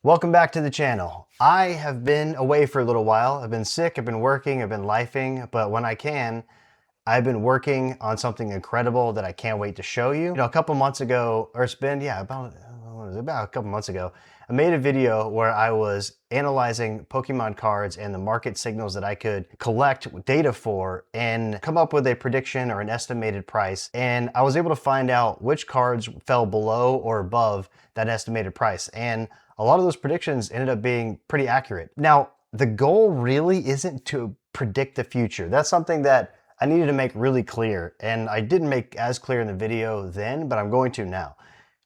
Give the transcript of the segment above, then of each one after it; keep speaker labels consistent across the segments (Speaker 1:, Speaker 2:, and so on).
Speaker 1: Welcome back to the channel. I have been away for a little while. I've been sick, I've been working, I've been lifing, but when I can, I've been working on something incredible that I can't wait to show you. A couple months ago, or it's been, about a couple months ago, I made a video where I was analyzing Pokemon cards and the market signals that I could collect data for and come up with a prediction or an estimated price. And I was able to find out which cards fell below or above that estimated price. And a lot of those predictions ended up being pretty accurate. Now, the goal really isn't to predict the future. That's something that I needed to make really clear, and I didn't make as clear in the video then, but I'm going to now.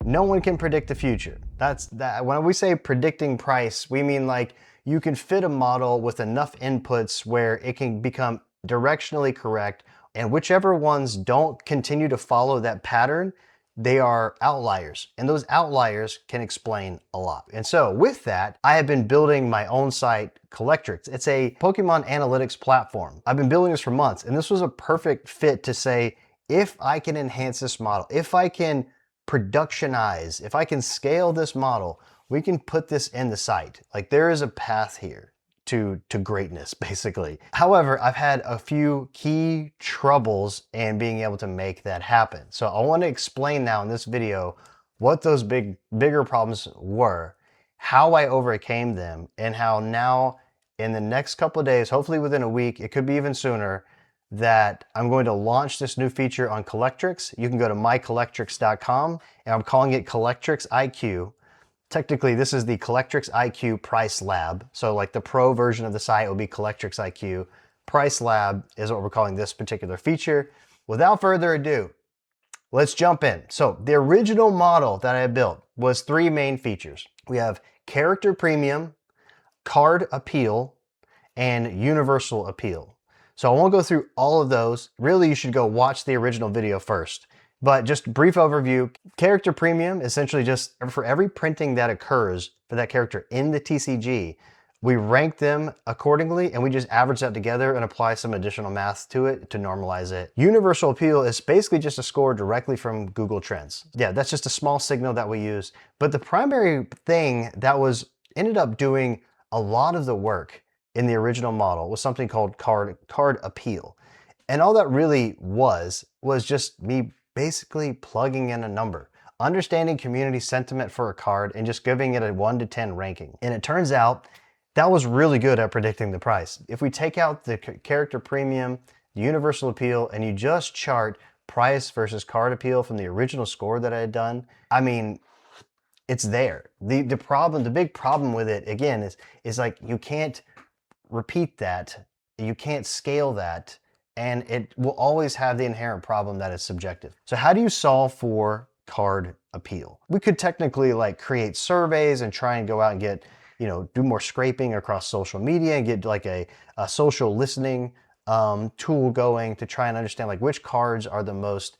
Speaker 1: No one can predict the future. That's that. When we say predicting price, we mean like you can fit a model with enough inputs where it can become directionally correct, and whichever ones don't continue to follow that pattern, they are outliers, and those outliers can explain a lot. And so with that, I have been building my own site, Collectrics. It's a Pokemon analytics platform. I've been building this for months, and this was a perfect fit to say, if I can enhance this model, if I can productionize, if I can scale this model, we can put this in the site. Like, there is a path here to greatness, basically. However, I've had a few key troubles in being able to make that happen. So I want to explain now in this video what those bigger problems were, how I overcame them, and how now in the next couple of days, hopefully within a week, it could be even sooner, that I'm going to launch this new feature on Collectrics. You can go to mycollectrics.com, and I'm calling it Collectrics IQ. Technically, this is the Collectrics IQ Price Lab. So like the pro version of the site will be Collectrics IQ. Price Lab is what we're calling this particular feature. Without further ado, let's jump in. So the original model that I built was three main features. We have character premium, card appeal, and universal appeal. So I won't go through all of those. Really, you should go watch the original video first. But just brief overview, character premium, essentially just for every printing that occurs for that character in the TCG, we rank them accordingly and we just average that together and apply some additional math to it to normalize it. Universal appeal is basically just a score directly from Google Trends. Yeah, that's just a small signal that we use. But the primary thing that ended up doing a lot of the work in the original model was something called card appeal. And all that really was just me basically plugging in a number, understanding community sentiment for a card and just giving it a 1 to 10 ranking. And it turns out that was really good at predicting the price. If we take out the character premium, the universal appeal, and you just chart price versus card appeal from the original score that I had done, I mean, it's there. The big problem with it, again, is like you can't repeat that, you can't scale that, and it will always have the inherent problem that it's subjective. So how do you solve for card appeal? We could technically like create surveys and try and go out and get, do more scraping across social media and get like a social listening tool going to try and understand like which cards are the most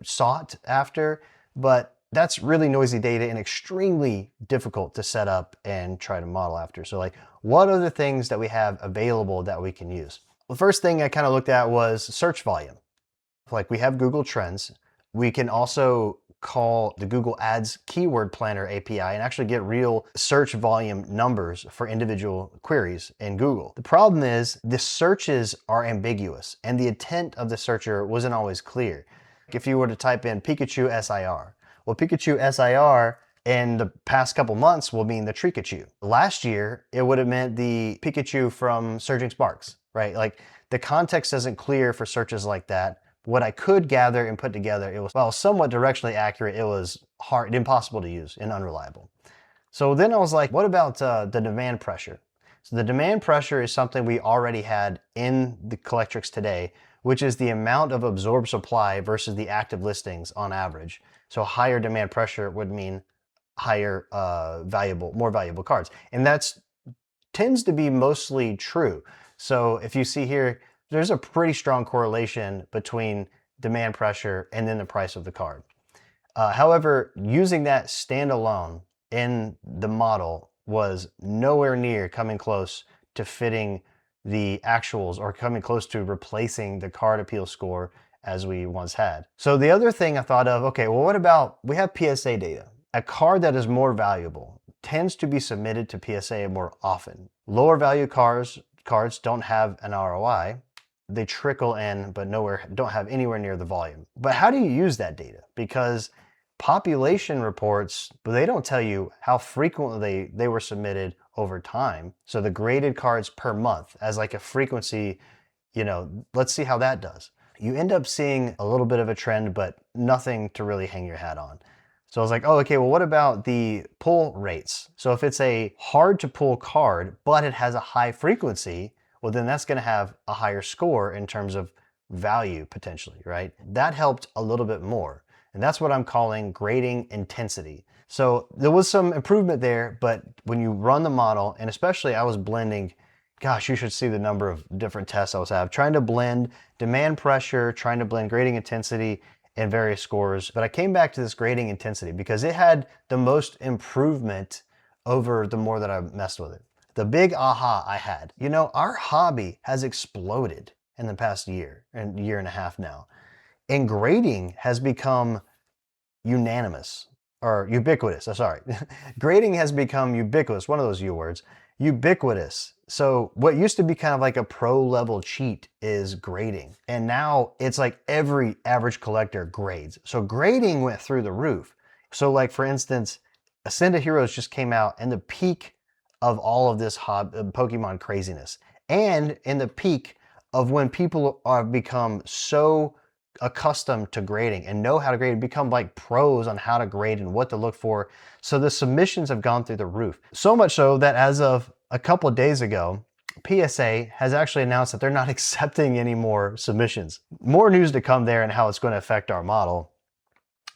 Speaker 1: sought after. But that's really noisy data and extremely difficult to set up and try to model after. So like, what are the things that we have available that we can use? The first thing I kind of looked at was search volume. Like, we have Google Trends. We can also call the Google Ads Keyword Planner API and actually get real search volume numbers for individual queries in Google. The problem is the searches are ambiguous and the intent of the searcher wasn't always clear. If you were to type in Pikachu SIR, well, Pikachu SIR in the past couple months will mean the Trikachu. Last year, it would have meant the Pikachu from Surging Sparks, right? Like, the context isn't clear for searches like that. What I could gather and put together, it was, well, somewhat directionally accurate. It was hard, impossible to use and unreliable. So then I was like, what about the demand pressure? So the demand pressure is something we already had in the Collectrics today, which is the amount of absorbed supply versus the active listings on average. So higher demand pressure would mean higher more valuable cards. And that's tends to be mostly true. So if you see here, there's a pretty strong correlation between demand pressure and then the price of the card. However, using that standalone in the model was nowhere near coming close to fitting the actuals or coming close to replacing the card appeal score as we once had. So the other thing I thought of, okay, well, what about, we have PSA data. A card that is more valuable, tends to be submitted to PSA more often. Lower value cards don't have an ROI. They trickle in, but don't have anywhere near the volume. But how do you use that data? Because population reports, but they don't tell you how frequently they were submitted over time. So the graded cards per month as like a frequency, let's see how that does. You end up seeing a little bit of a trend, but nothing to really hang your hat on. So I was like, oh, okay, well, what about the pull rates? So if it's a hard to pull card, but it has a high frequency, well, then that's gonna have a higher score in terms of value potentially, right? That helped a little bit more. And that's what I'm calling grading intensity. So there was some improvement there, but when you run the model, and especially I was blending, gosh, you should see the number of different tests I was having, trying to blend demand pressure, trying to blend grading intensity and various scores. But I came back to this grading intensity because it had the most improvement over the more that I messed with it. The big aha I had, our hobby has exploded in the past year and year and a half now. And grading has become unanimous or ubiquitous. Sorry. Grading has become ubiquitous. One of those U words, ubiquitous. So what used to be kind of like a pro level cheat is grading. And now it's like every average collector grades. So grading went through the roof. So like for instance, Ascend of Heroes just came out in the peak of all of this Pokemon craziness. And in the peak of when people are become so accustomed to grading and know how to grade, become like pros on how to grade and what to look for. So the submissions have gone through the roof. So much so that as of a couple of days ago, PSA has actually announced that they're not accepting any more submissions. More news to come there and how it's going to affect our model,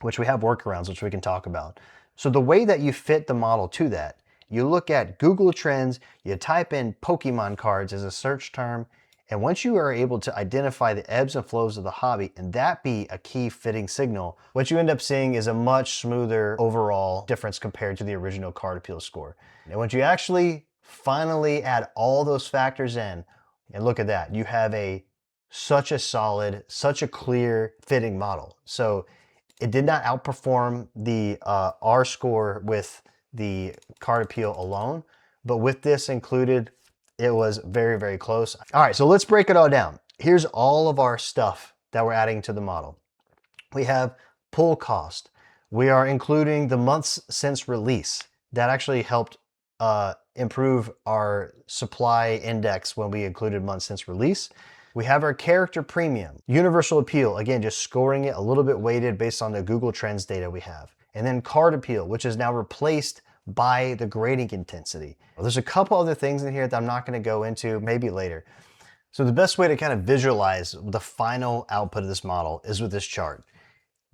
Speaker 1: which we have workarounds, which we can talk about. So the way that you fit the model to that, you look at Google Trends, you type in Pokemon cards as a search term, and once you are able to identify the ebbs and flows of the hobby and that be a key fitting signal, what you end up seeing is a much smoother overall difference compared to the original card appeal score. And once you actually finally add all those factors in, and look at that, you have such a solid, such a clear fitting model. So it did not outperform the R score with the card appeal alone, but with this included, it was very, very close. All right, so let's break it all down. Here's all of our stuff that we're adding to the model. We have pull cost. We are including the months since release. That actually helped improve our supply index when we included months since release. We have our character premium. Universal appeal, again, just scoring it a little bit weighted based on the Google Trends data we have. And then card appeal, which is now replaced by the grading intensity. There's a couple other things in here that I'm not going to go into, maybe later. So the best way to kind of visualize the final output of this model is with this chart.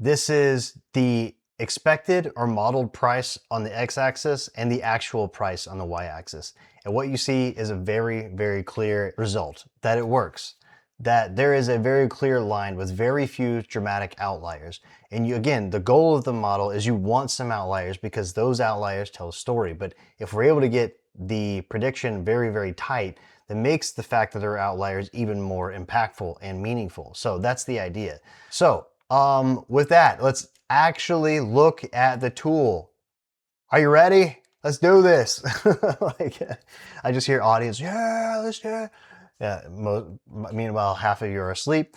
Speaker 1: This is the expected or modeled price on the x-axis and the actual price on the y-axis. And what you see is a very, very clear result, that it works. That there is a very clear line with very few dramatic outliers. And again, the goal of the model is you want some outliers because those outliers tell a story. But if we're able to get the prediction very, very tight, that makes the fact that there are outliers even more impactful and meaningful. So that's the idea. So with that, let's actually look at the tool. Are you ready? Let's do this. I just hear audience, yeah, let's do it. Yeah, meanwhile, half of you are asleep.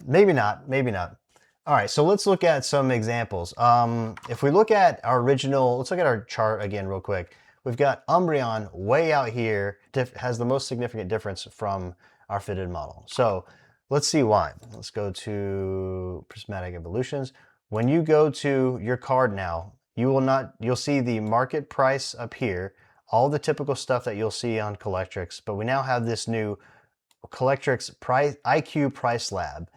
Speaker 1: Maybe not, maybe not. All right, so let's look at some examples. If we look at our original, let's look at our chart again real quick. We've got Umbreon way out here, has the most significant difference from our fitted model. So let's see why. Let's go to Prismatic Evolutions. When you go to your card now, you'll see the market price up here, all the typical stuff that you'll see on Collectrics, but we now have this new Collectrics IQ Price Lab.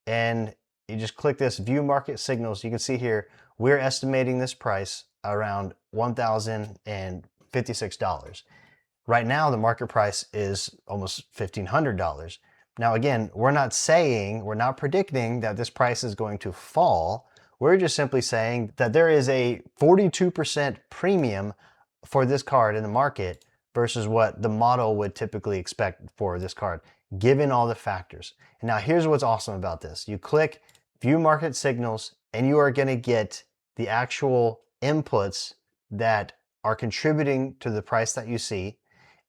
Speaker 1: And you just click this View Market Signals. You can see here, we're estimating this price around $1,056. Right now, the market price is almost $1,500. Now, again, we're not predicting that this price is going to fall. We're just simply saying that there is a 42% premium for this card in the market versus what the model would typically expect for this card, given all the factors. And now here's what's awesome about this. You click View Market Signals, and you are going to get the actual inputs that are contributing to the price that you see.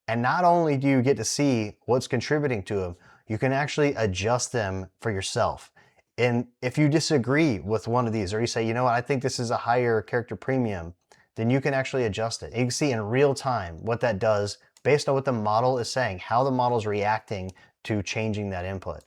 Speaker 1: And not only do you get to see what's contributing to them, you can actually adjust them for yourself. And if you disagree with one of these, or you say, you know what, I think this is a higher character premium, then you can actually adjust it. And you can see in real time what that does based on what the model is saying, how the model is reacting to changing that input.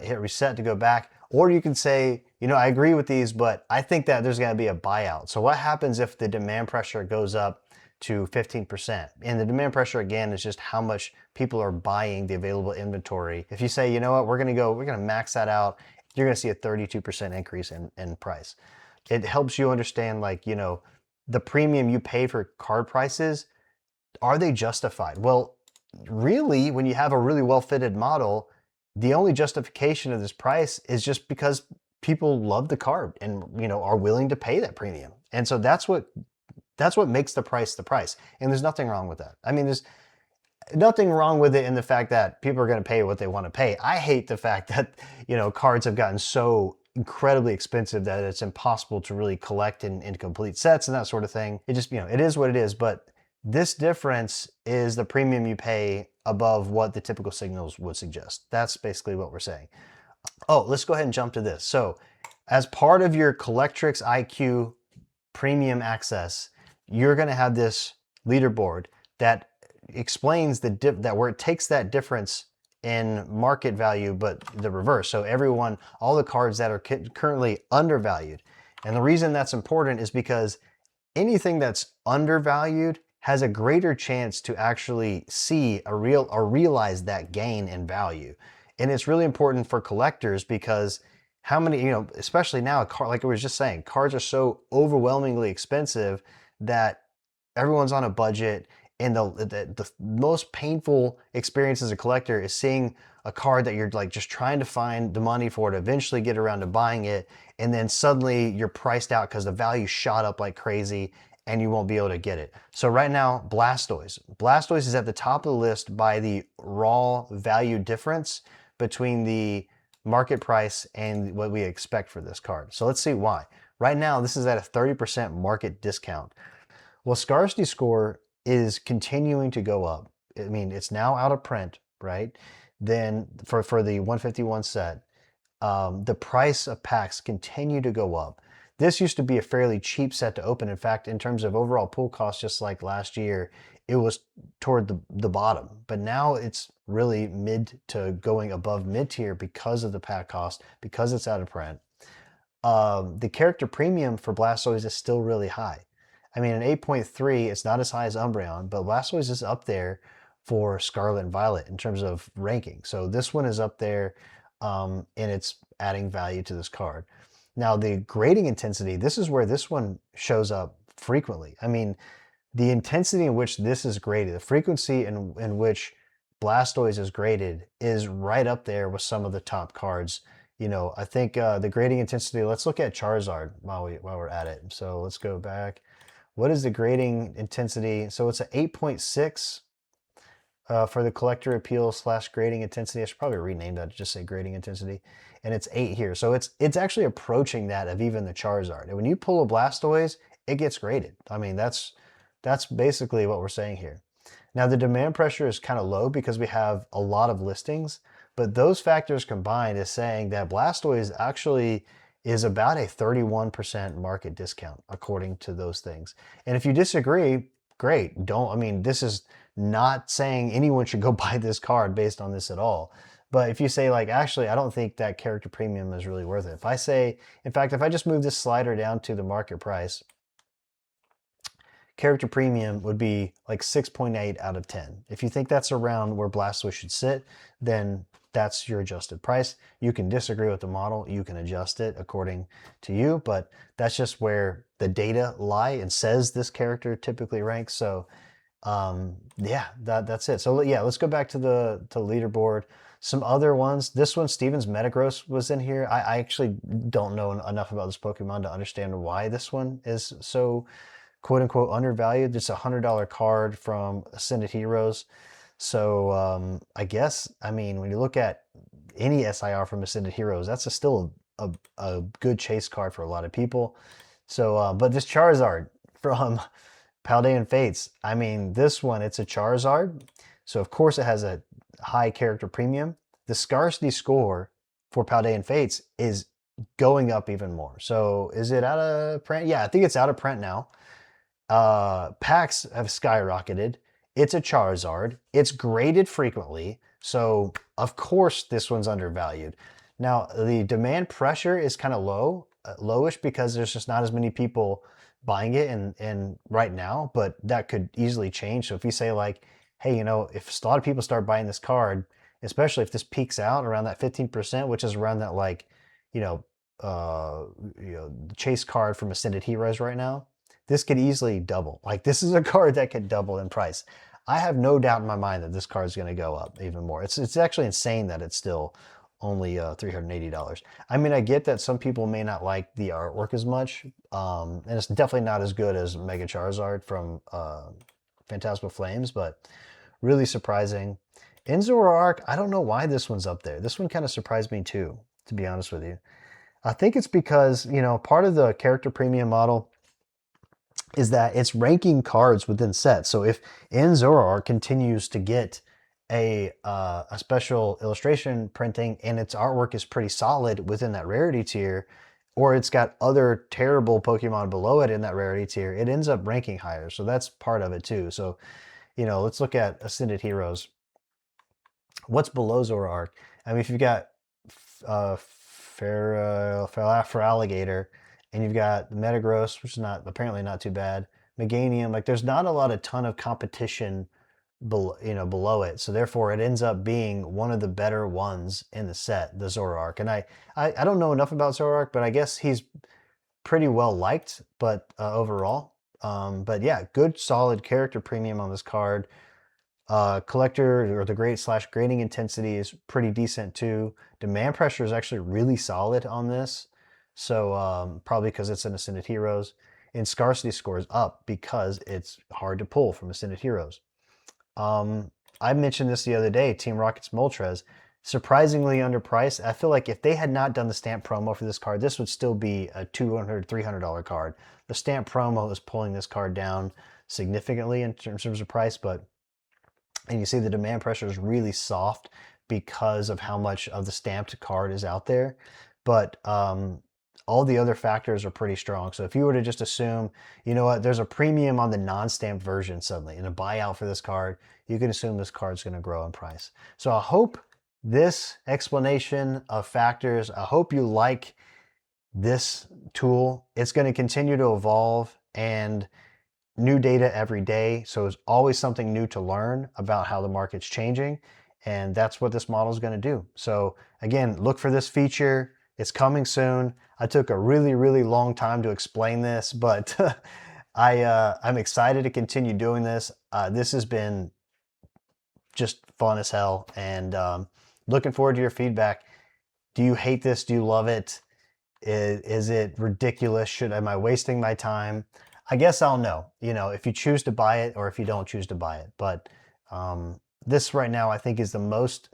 Speaker 1: Hit reset to go back. Or you can say, you know, I agree with these, but I think that there's going to be a buyout. So what happens if the demand pressure goes up to 15%? And the demand pressure, again, is just how much people are buying the available inventory. If you say, you know what, we're going to max that out, you're going to see a 32% increase in price. It helps you understand, like, you know, the premium you pay for card prices, are they justified? Well, really, when you have a really well-fitted model, the only justification of this price is just because people love the card and, you know, are willing to pay that premium. And so that's what makes the price the price. And there's nothing wrong with that. I mean, there's nothing wrong with it in the fact that people are going to pay what they want to pay. I hate the fact that, you know, cards have gotten so incredibly expensive that it's impossible to really collect in complete sets and that sort of thing. It just, you know, it is what it is. But this difference is the premium you pay above what the typical signals would suggest. That's basically what we're saying. Oh, let's go ahead and jump to this. So as part of your Collectrics IQ premium access, you're going to have this leaderboard that explains that where it takes that difference in market value, but the reverse. So everyone, all the cards that are currently undervalued. And the reason that's important is because anything that's undervalued has a greater chance to actually see or realize that gain in value. And it's really important for collectors because how many, you know, especially now, like I was just saying, cards are so overwhelmingly expensive that everyone's on a budget. And the most painful experience as a collector is seeing a card that you're like just trying to find the money for to eventually get around to buying it. And then suddenly you're priced out because the value shot up like crazy and you won't be able to get it. So right now, Blastoise. Blastoise is at the top of the list by the raw value difference between the market price and what we expect for this card. So let's see why. Right now, this is at a 30% market discount. Well, scarcity score is continuing to go up. I mean, it's now out of print, right? Then for the 151 set, the price of packs continue to go up. This used to be a fairly cheap set to open. In fact, in terms of overall pool cost, just like last year, it was toward the bottom. But now it's really mid to going above mid-tier because of the pack cost, because it's out of print. The character premium for Blastoise is still really high. I mean, an 8.3, it's not as high as Umbreon, but Blastoise is up there for Scarlet and Violet in terms of ranking. So this one is up there, and it's adding value to this card. Now, the grading intensity, this is where this one shows up frequently. I mean, the intensity in which this is graded, the frequency in which Blastoise is graded is right up there with some of the top cards. You know, I think the grading intensity, let's look at Charizard while we're at it. So let's go back. What is the grading intensity? So it's an 8.6 for the collector appeal / grading intensity. I should probably rename that to just say grading intensity. And it's 8 here. So it's actually approaching that of even the Charizard. And when you pull a Blastoise, it gets graded. I mean, that's basically what we're saying here. Now the demand pressure is kind of low because we have a lot of listings, but those factors combined is saying that Blastoise actually is about a 31% market discount according to those things. And if you disagree, great. I mean, this is not saying anyone should go buy this card based on this at all. But if you say, like, actually, I don't think that character premium is really worth it. If I say, in fact, if I just move this slider down to the market price, character premium would be like 6.8 out of 10. If you think that's around where Blastoise should sit, then that's your adjusted price. You can disagree with the model. You can adjust it according to you, but that's just where the data lie and says this character typically ranks. So yeah, that's it. So yeah, let's go back to the leaderboard. Some other ones. This one, Steven's Metagross was in here. I actually don't know enough about this Pokemon to understand why this one is so quote unquote undervalued. It's a $100 card from Ascended Heroes. So I guess, I mean, when you look at any SIR from Ascended Heroes, that's still a good chase card for a lot of people. So, but this Charizard from Paldean Fates. I mean, this one, it's a Charizard. So of course it has a high character premium. The scarcity score for Paldean Fates is going up even more. So is it out of print? Yeah, I think it's out of print now. Packs have skyrocketed. It's a Charizard. It's graded frequently. So of course this one's undervalued. Now the demand pressure is kind of lowish because there's just not as many people buying it and right now, but that could easily change. So if you say like, hey, you know, if a lot of people start buying this card, especially if this peaks out around that 15%, which is around that like, you know, the chase card from Ascended Heroes right now, this could easily double. Like this is a card that could double in price. I have no doubt in my mind that this card is going to go up even more. It's actually insane that it's still only $380. I mean, I get that some people may not like the artwork as much, and it's definitely not as good as Mega Charizard from Phantasmal Flames, but really surprising. In Zoroark, I don't know why this one's up there. This one kind of surprised me too, to be honest with you. I think it's because, you know, part of the character premium model is that it's ranking cards within sets. So if Zoroark continues to get a special illustration printing and its artwork is pretty solid within that rarity tier, or it's got other terrible Pokemon below it in that rarity tier, it ends up ranking higher. So that's part of it too. So, you know, let's look at Ascended Heroes. What's below Zoroark? I mean, if you've got Feraligatr, and you've got Metagross, which is not apparently not too bad. Meganium, like there's not a lot of ton of competition below it. So therefore it ends up being one of the better ones in the set, the Zoroark. And I don't know enough about Zoroark, but I guess he's pretty well liked, but overall. But yeah, good solid character premium on this card. Collector or the grading intensity is pretty decent too. Demand pressure is actually really solid on this. So probably because it's an Ascended Heroes. And scarcity score is up because it's hard to pull from Ascended Heroes. I mentioned this the other day, Team Rocket's Moltres, surprisingly underpriced. I feel like if they had not done the stamp promo for this card, this would still be a $200, $300 card. The stamp promo is pulling this card down significantly in terms of price, and you see the demand pressure is really soft because of how much of the stamped card is out there. But all the other factors are pretty strong. So if you were to just assume, you know what, there's a premium on the non-stamped version suddenly and a buyout for this card, you can assume this card's going to grow in price. So I hope this explanation of factors, I hope you like this tool. It's going to continue to evolve and new data every day. So it's always something new to learn about how the market's changing. And that's what this model is going to do. So again, look for this feature. It's coming soon. I took a really, really long time to explain this, but I'm excited to continue doing this. This has been just fun as hell, and looking forward to your feedback. Do you hate this? Do you love it? Is it ridiculous? Am I wasting my time? I guess I'll know, you know, if you choose to buy it or if you don't choose to buy it. But this right now, I think, is the most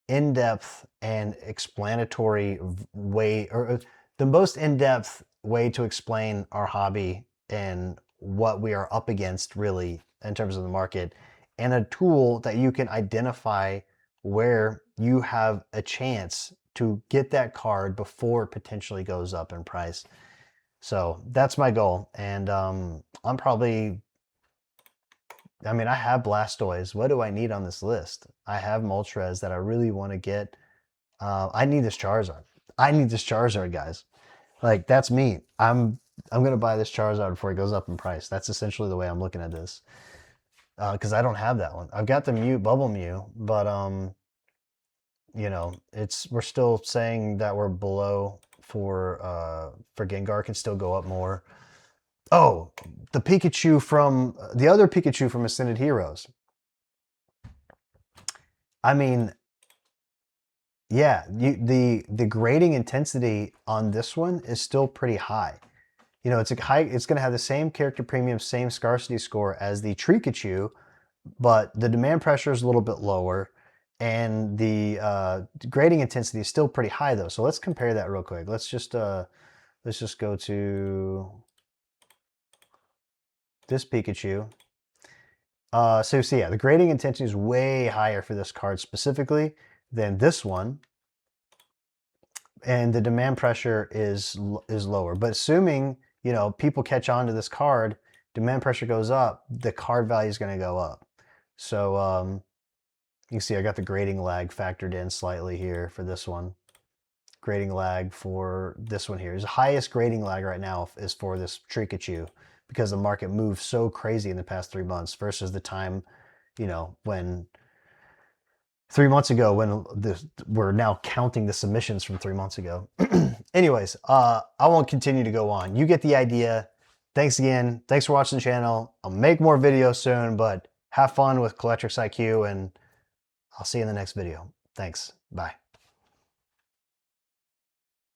Speaker 1: in-depth and explanatory way, or the most in-depth way to explain our hobby and what we are up against really in terms of the market, and a tool that you can identify where you have a chance to get that card before it potentially goes up in price. So that's my goal. And I'm probably, I mean, I have Blastoise. What do I need on this list? I have Moltres that I really want to get. I need this Charizard. I need this Charizard, guys. Like, that's me. I'm going to buy this Charizard before it goes up in price. That's essentially the way I'm looking at this. Because I don't have that one. I've got the Mew, Bubble Mew, but you know, we're still saying that we're below for Gengar can still go up more. Oh, the Pikachu from the other Pikachu from Ascended Heroes. I mean, yeah, the grading intensity on this one is still pretty high. You know, it's going to have the same character premium, same scarcity score as the Trikachu, but the demand pressure is a little bit lower, and the grading intensity is still pretty high though. So let's compare that real quick. Let's just go to this Pikachu. So see, yeah, the grading intensity is way higher for this card specifically than this one, and the demand pressure is lower. But assuming, you know, people catch on to this card, demand pressure goes up, the card value is going to go up. So you can see I got the grading lag factored in slightly here for this one. Grading lag for this one here. The highest grading lag right now is for this Pikachu, because the market moved so crazy in the past 3 months versus the time, you know, when 3 months ago, when we're now counting the submissions from 3 months ago. Anyways, I won't continue to go on. You get the idea. Thanks again. Thanks for watching the channel. I'll make more videos soon, but have fun with Collectrics IQ, and I'll see you in the next video. Thanks. Bye.